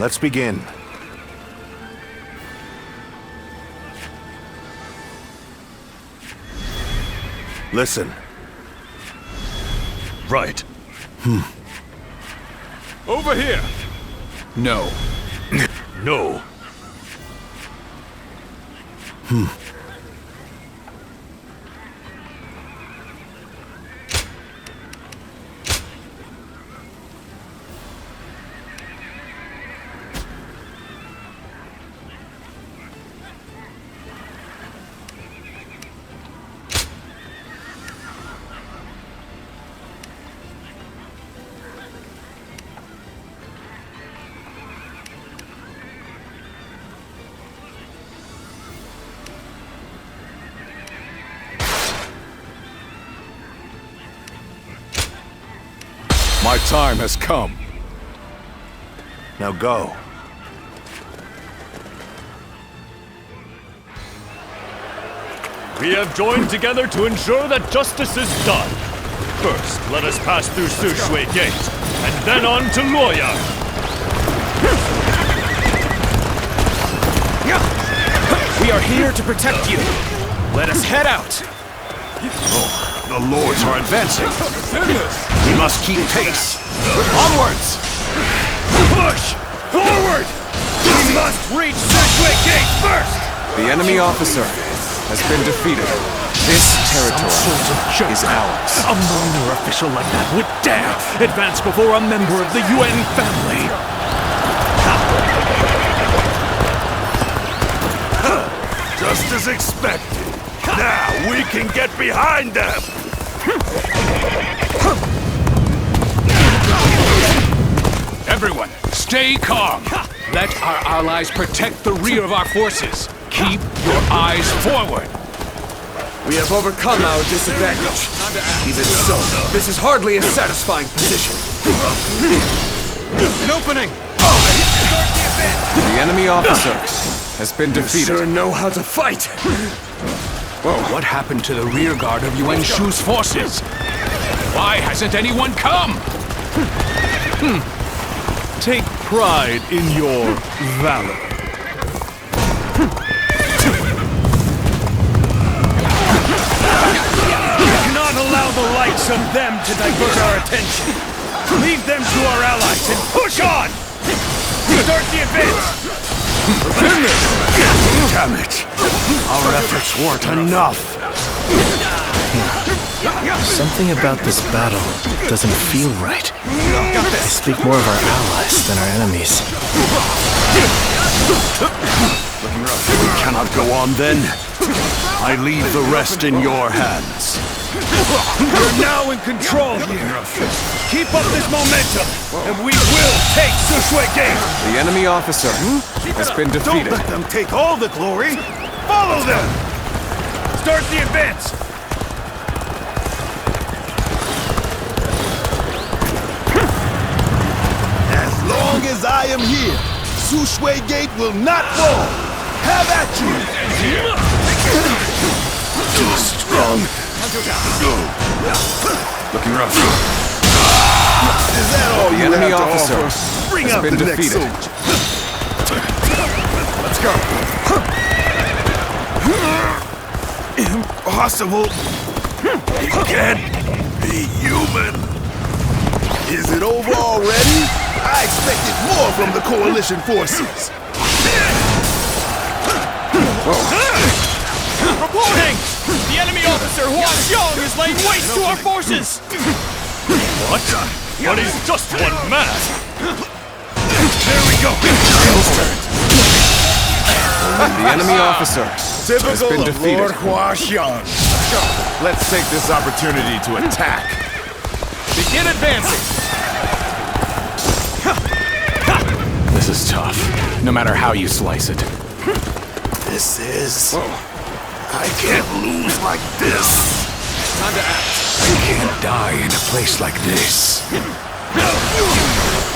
Let's begin. Listen. Right. Over here! No. No. My time has come. Now go. We have joined together to ensure that justice is done. First, let us pass through Sushui Gate, and then on to Luoyang. We are here to protect you. Let us head out. The lords are advancing. We must keep pace. Onwards! Push! Forward! We must reach Sushui Gate first! The enemy officer has been defeated. This territory is ours. A minor official like that would dare advance before a member of the UN family. Just as expected. Now we can get behind them! Everyone, stay calm. Let our allies protect the rear of our forces. Keep your eyes forward. We have overcome our disadvantage. Even so, this is hardly a satisfying position. An opening! The enemy officer has been defeated. Sure know how to fight! Whoa, what happened to the rear guard of Yuan Shu's forces? Why hasn't anyone come? Take pride in your valor. We cannot allow the likes of them to divert our attention. Leave them to our allies and push on! Start the advance! Damn it! Our efforts weren't enough. Something about this battle doesn't feel right. They speak more of our allies than our enemies. We cannot go on then. I leave the rest in your hands. We're now in control here. Keep up this momentum, and we will take Sushui Gate! The enemy officer has been Don't defeated. let them take all the glory. Follow them! Start the advance! As long as I am here, Sushui Gate will not fall. Have at you! Too strong. Looking rough. Is that all The you enemy have to officer offer? Bring has out been the next defeated. soldier. Let's go. Impossible. He can't be human. Is it over already? I expected more from the coalition forces. Reporting! The enemy officer Huang Xiong is laying waste to our forces! What? But he's just one man. There we go! The enemy officer has Typical been of defeated. Lord Hua Xiong. Let's take this opportunity to attack. Begin advancing! This is tough, no matter how you slice it. This is... I can't lose like this. Time to act. I can't die in a place like this.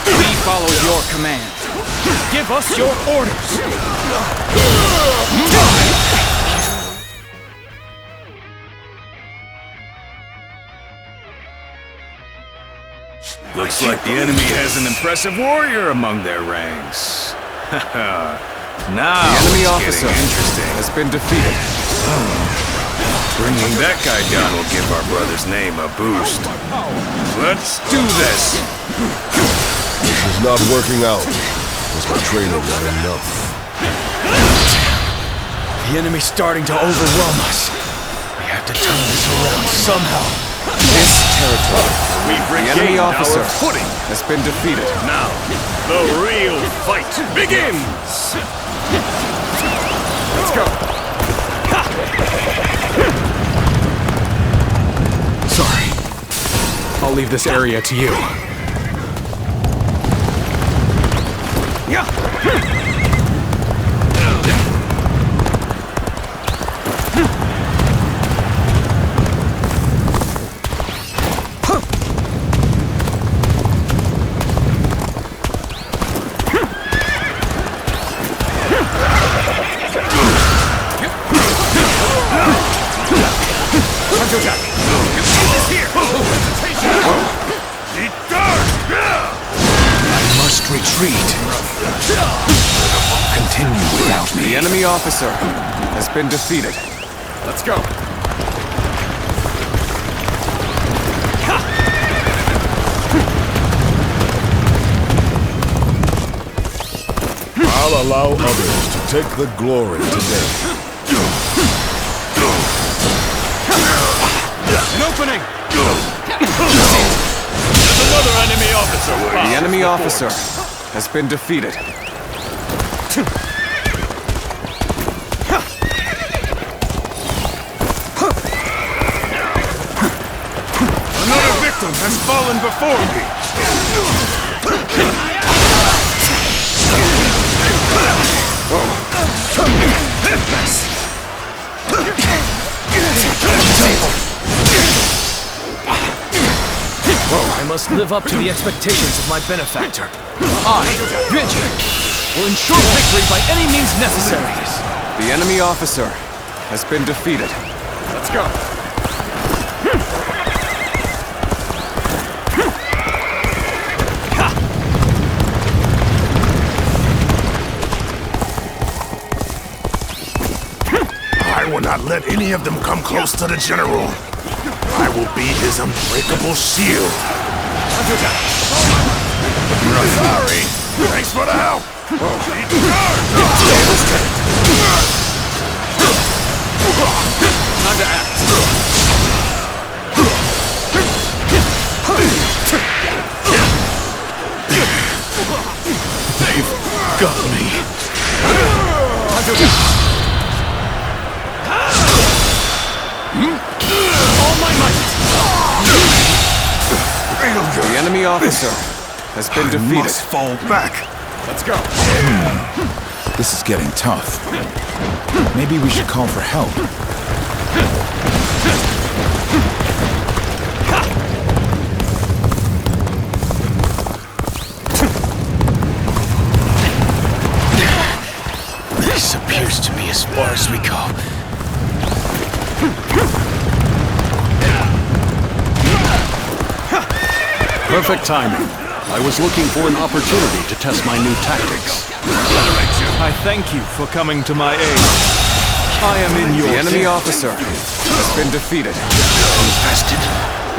We follow your command. Give us your orders! Looks like the enemy has an impressive warrior among their ranks. Now The enemy it's officer getting interesting. has been defeated. Bringing that guy down will give our brother's name a boost. Let's do this! This is not working out. Was my training not enough? The enemy's starting to overwhelm us. We have to turn this around somehow. This territory. We've The enemy regained officer our footing. has been defeated. Now, the real fight begins! Let's go. Sorry. I'll leave this area to you. I must retreat. Continue without me. The enemy officer has been defeated. Let's go. I'll allow others to take the glory today. An opening! There's another enemy officer. The enemy officer has been defeated. Another victim has fallen before me. I must live up to the expectations of my benefactor. I, Reggie, will ensure victory by any means necessary. The enemy officer has been defeated. Let's go. I will not let any of them come close to the general. I will be his unbreakable shield. Sorry. Thanks for the help. Time to act. They've got me. All my might! The enemy officer has been defeated. Must fall back. Let's go. This is getting tough. Maybe we should call for help. This appears to be as far as we go. Perfect timing. I was looking for an opportunity to test my new tactics. I thank you for coming to my aid. I am in your The enemy officer has been defeated. Infested.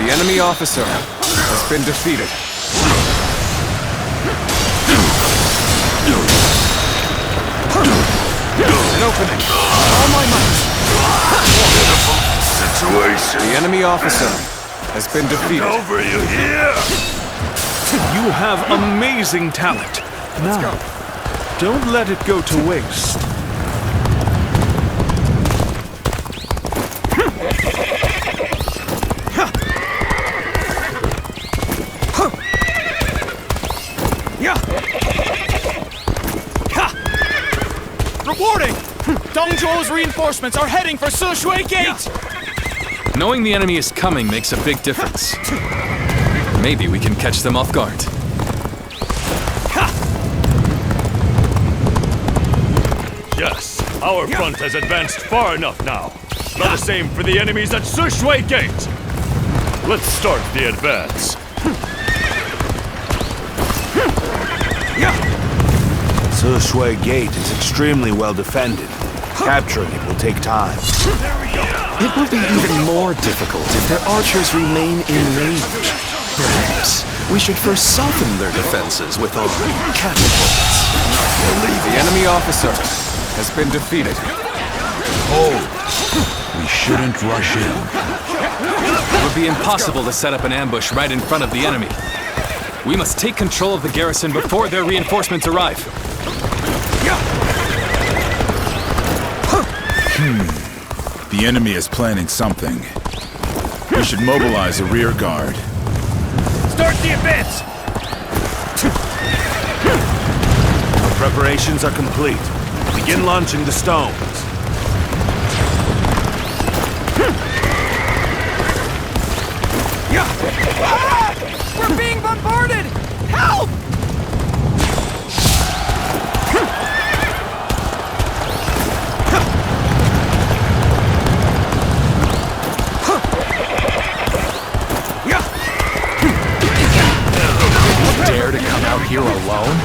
The enemy officer has been defeated. An opening. All my might. Situation. The enemy officer has been defeated. Over you here. You have amazing talent. Now, don't let it go to waste. Reporting! Dongzhou's reinforcements are heading for Sushui Gate! Knowing the enemy is coming makes a big difference. Maybe we can catch them off guard. Yes, our front has advanced far enough now. Let us aim for the enemies at Sushui Gate. Let's start the advance. Sushui Gate is extremely well defended. Capturing it will take time. It will be even more difficult if their archers remain in range. Perhaps we should first soften their defenses with our catapults. The enemy officer has been defeated. We shouldn't rush in. It would be impossible to set up an ambush right in front of the enemy. We must take control of the garrison before their reinforcements arrive. The enemy is planning something. We should mobilize a rear guard. Start the advance! Preparations are complete. Begin launching the stones. We're being bombarded! Help! Dare to come out here alone?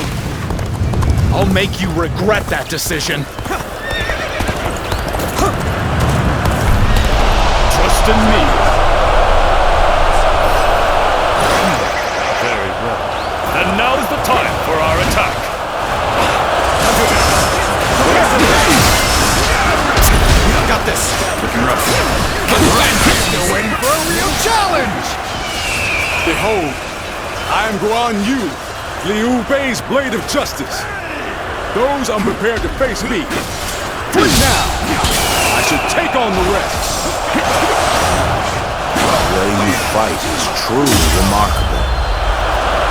I'll make you regret that decision. Trust in me. Very well. And now's the time for our attack. Got this. Looking rough. Still waiting for a real challenge. Behold, I am Guan Yu, Liu Bei's blade of justice. Those unprepared to face me. For now, I should take on the rest. The way you fight is truly remarkable.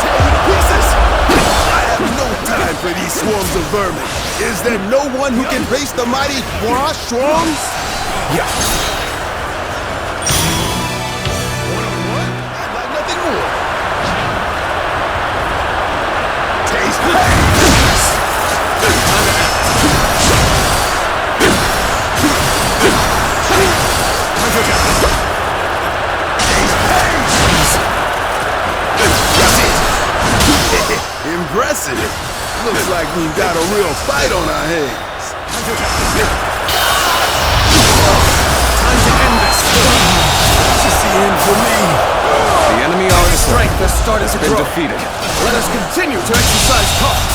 Tear you to pieces! I have no time for these swarms of vermin. Is there no one who can face the mighty Hua Shuangs? Yeah. One-on-one? I'd like nothing more. Taste pains! Impressive. Looks like we've got a real fight on our hands. Time to end this. This is the end for me. The enemy officer has been defeated. Let us continue to exercise caution.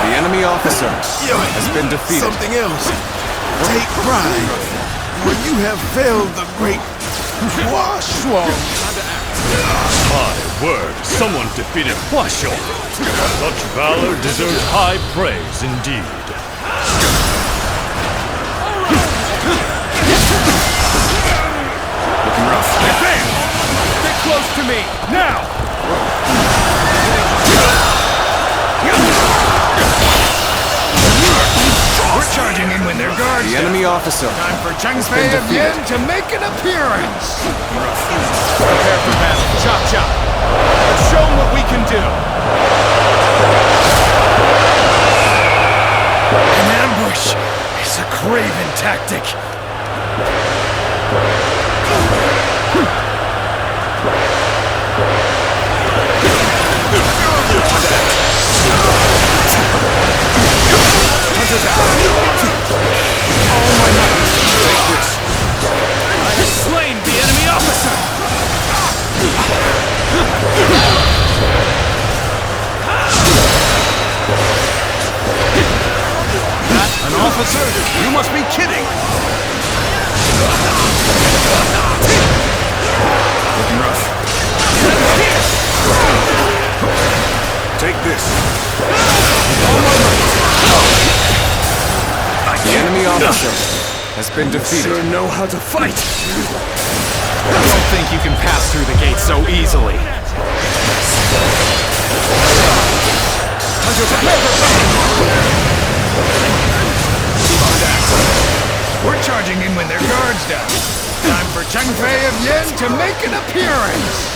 The enemy officer has been defeated. Something else. Take pride, for you have failed the great Hua Shuang. My word, someone defeated Hua Xiong. Such valor deserves high praise indeed. Looking rough. Advance! Get close to me, now! We're charging in when their guards The enemy officer Time for Cheng has Fei been of defeated. Yin to make an appearance. Prepare for battle. Chop chop. Let's show 'em what we can do. An ambush is a craven tactic. I have slain the enemy officer. An officer? You must be kidding! looking rough. Take this. The enemy officer has been defeated. Sure know how to fight. Don't think you can pass through the gate so easily. We're charging in when their guard's down. Time for Cheng Fei of Yin to make an appearance.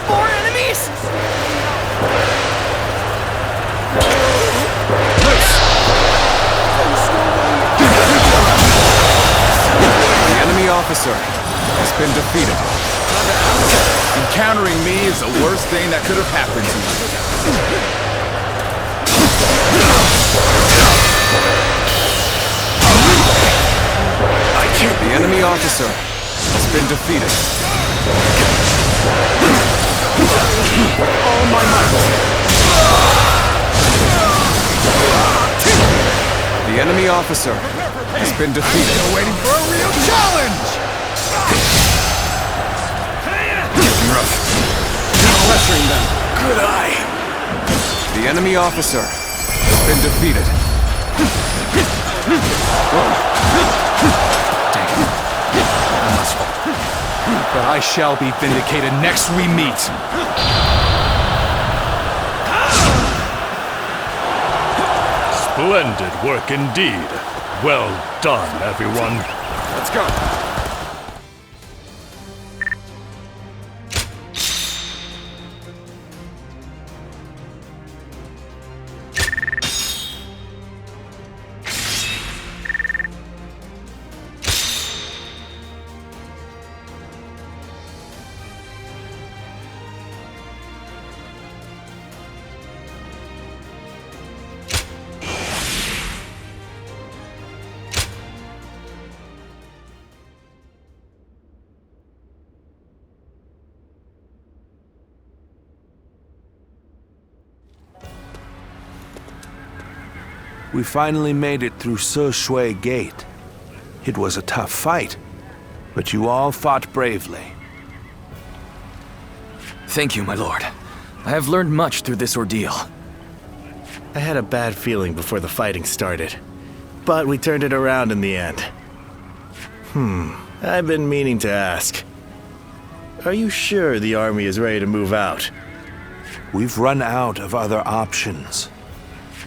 More enemies! The enemy officer has been defeated. Encountering me is the worst thing that could have happened to you. The enemy officer has been defeated. All my might. The enemy officer has been defeated. Still waiting for a real challenge! Getting rough. Pressuring them. Good eye. The enemy officer has been defeated. But I shall be vindicated next we meet. Splendid work indeed. Well done, everyone. Let's go. We finally made it through Shui Gate. It was a tough fight, but you all fought bravely. Thank you, my lord. I have learned much through this ordeal. I had a bad feeling before the fighting started, but we turned it around in the end. I've been meaning to ask. Are you sure the army is ready to move out? We've run out of other options.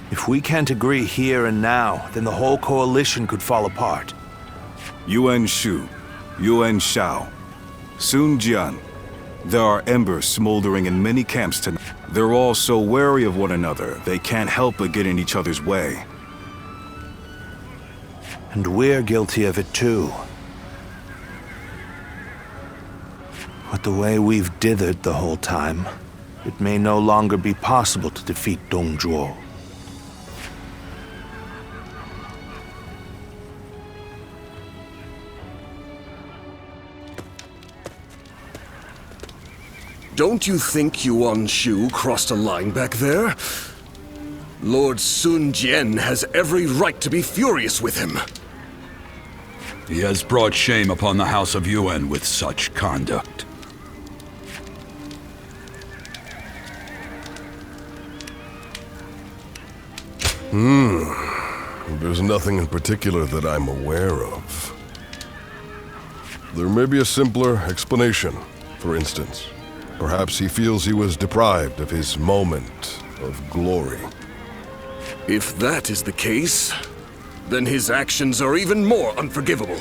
If we can't agree here and now, then the whole coalition could fall apart. Yuan Shu, Yuan Shao, Sun Jian. There are embers smoldering in many camps tonight. They're all so wary of one another, they can't help but get in each other's way. And we're guilty of it too. But the way we've dithered the whole time, it may no longer be possible to defeat Dong Zhuo. Don't you think Yuan Shu crossed a line back there? Lord Sun Jian has every right to be furious with him. He has brought shame upon the House of Yuan with such conduct. There's nothing in particular that I'm aware of. There may be a simpler explanation. For instance, perhaps he feels he was deprived of his moment of glory. If that is the case, then his actions are even more unforgivable.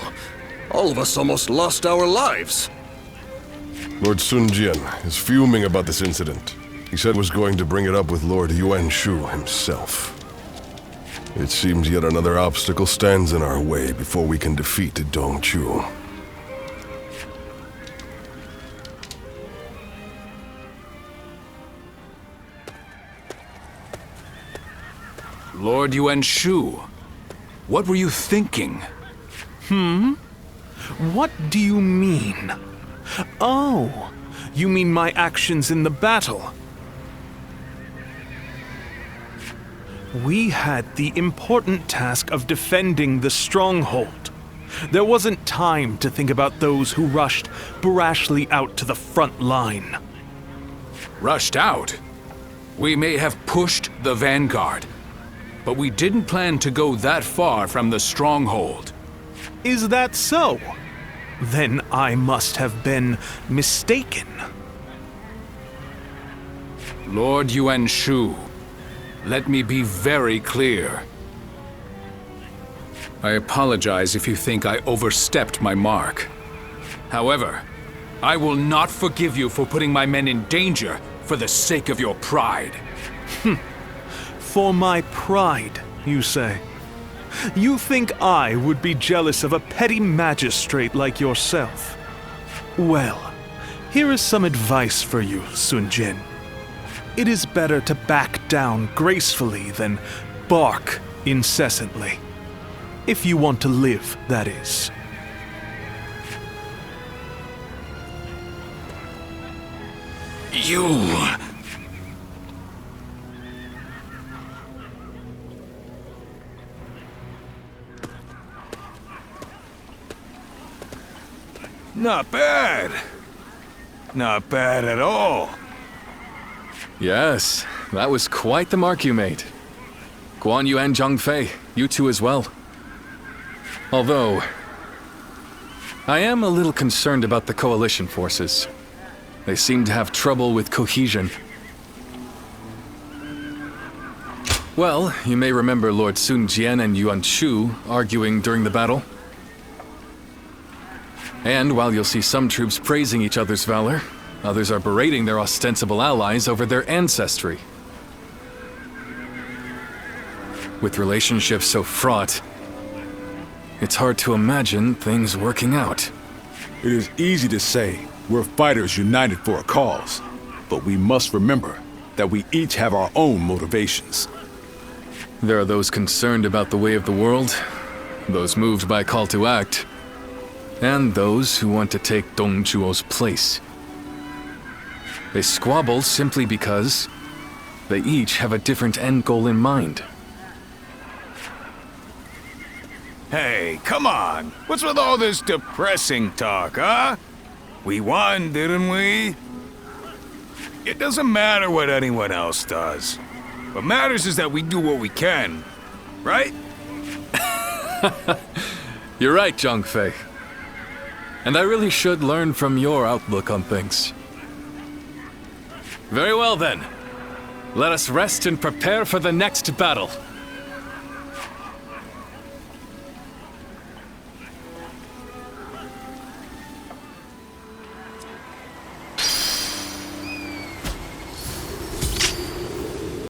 All of us almost lost our lives. Lord Sun Jian is fuming about this incident. He said was going to bring it up with Lord Yuan Shu himself. It seems yet another obstacle stands in our way before we can defeat Dong Chu. Lord Yuan Shu, what were you thinking? What do you mean? Oh, you mean my actions in the battle? We had the important task of defending the stronghold. There wasn't time to think about those who rushed brashly out to the front line. Rushed out? We may have pushed the vanguard, but we didn't plan to go that far from the stronghold. Is that so? Then I must have been mistaken. Lord Yuan Shu, let me be very clear. I apologize if you think I overstepped my mark. However, I will not forgive you for putting my men in danger for the sake of your pride. For my pride, you say? You think I would be jealous of a petty magistrate like yourself? Well, Here is some advice for you, Sun Jian. It is better to back down gracefully than bark incessantly. If you want to live, that is. You... Not bad. Not bad at all. Yes, that was quite the mark you made. Guan Yu and Zhang Fei, you two as well. Although, I am a little concerned about the coalition forces. They seem to have trouble with cohesion. Well, you may remember Lord Sun Jian and Yuan Shu arguing during the battle. And while you'll see some troops praising each other's valor, others are berating their ostensible allies over their ancestry. With relationships so fraught, it's hard to imagine things working out. It is easy to say we're fighters united for a cause, but we must remember that we each have our own motivations. There are those concerned about the way of the world, those moved by a call to act, and those who want to take Dong Zhuo's place. They squabble simply because they each have a different end goal in mind. Hey, come on. What's with all this depressing talk, huh? We won, didn't we? It doesn't matter what anyone else does. What matters is that we do what we can, right? You're right, Zhang Fei. And I really should learn from your outlook on things. Very well then. Let us rest and prepare for the next battle.